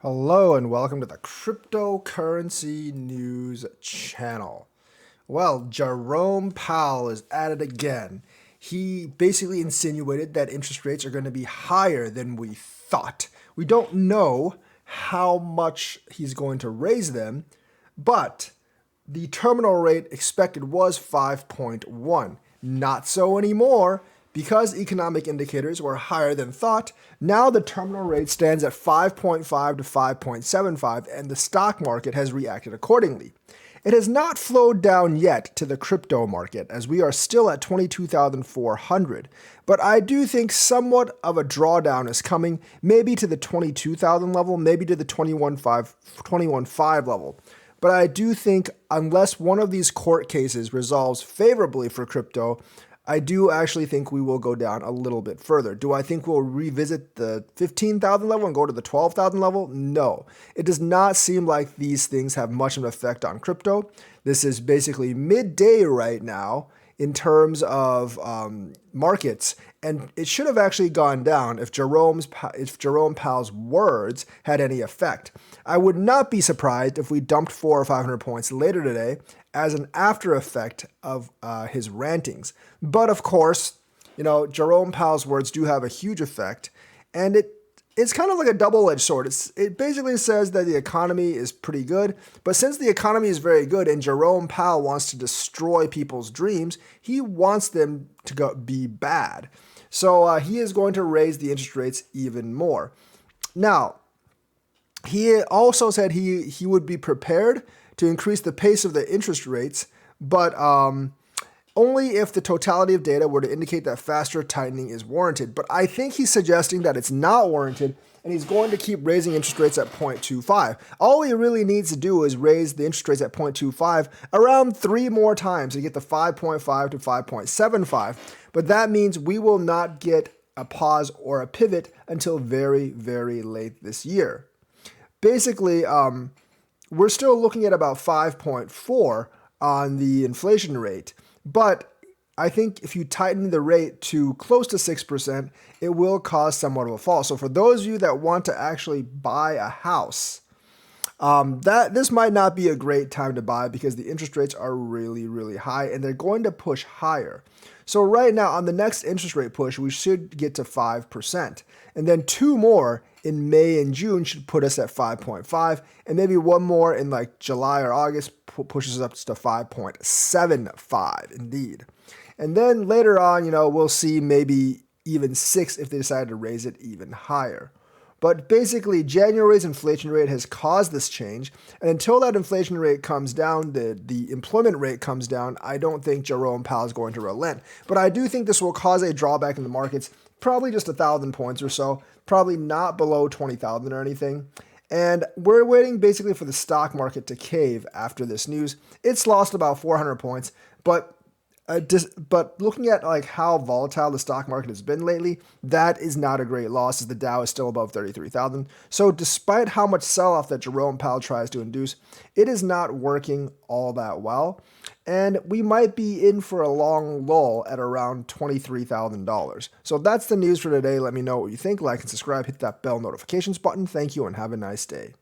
Hello and welcome to the Cryptocurrency News Channel. Well, Jerome Powell is at it again. He basically insinuated that interest rates are going to be higher than we thought. We don't know how much he's going to raise them, but the terminal rate expected was 5.1. Not so anymore. Because economic indicators were higher than thought, now the terminal rate stands at 5.5 to 5.75, and the stock market has reacted accordingly. It has not flowed down yet to the crypto market, as we are still at 22,400, but I do think somewhat of a drawdown is coming, maybe to the 22,000 level, maybe to the 21.5 level. But I do think unless one of these court cases resolves favorably for crypto, I do actually think we will go down a little bit further. Do I think we'll revisit the 15,000 level and go to the 12,000 level? No. It does not seem like these things have much of an effect on crypto. This is basically midday right now in terms of markets, and it should have actually gone down if Jerome Powell's words had any effect. I would not be surprised if we dumped 400 or 500 points later today as an after effect of his rantings. But of course, Jerome Powell's words do have a huge effect, and it's kind of like a double-edged sword. It basically says that the economy is pretty good, but since the economy is very good and Jerome Powell wants to destroy people's dreams, he wants them to be bad. So he is going to raise the interest rates even more. Now, he also said he would be prepared to increase the pace of the interest rates, but only if the totality of data were to indicate that faster tightening is warranted. But I think he's suggesting that it's not warranted, and he's going to keep raising interest rates at 0.25. All he really needs to do is raise the interest rates at 0.25 around 3 more times to get the 5.5 to 5.75. But that means we will not get a pause or a pivot until very, very late this year. Basically, we're still looking at about 5.4 on the inflation rate, but I think if you tighten the rate to close to 6%, it will cause somewhat of a fall. So for those of you that want to actually buy a house, this might not be a great time to buy because the interest rates are really, really high and they're going to push higher. So right now on the next interest rate push, we should get to 5%. And then 2 more in May and June should put us at 5.5. And maybe 1 more in like July or August pushes us up to 5.75 indeed. And then later on, we'll see maybe even 6 if they decide to raise it even higher. But basically, January's inflation rate has caused this change. And until that inflation rate comes down, the employment rate comes down, I don't think Jerome Powell is going to relent. But I do think this will cause a drawback in the markets, probably just 1,000 points or so, probably not below 20,000 or anything. And we're waiting basically for the stock market to cave after this news. It's lost about 400 points, but looking at like how volatile the stock market has been lately, that is not a great loss as the Dow is still above 33,000. So despite how much sell-off that Jerome Powell tries to induce, it is not working all that well. And we might be in for a long lull at around $23,000. So that's the news for today. Let me know what you think. Like and subscribe. Hit that bell notifications button. Thank you and have a nice day.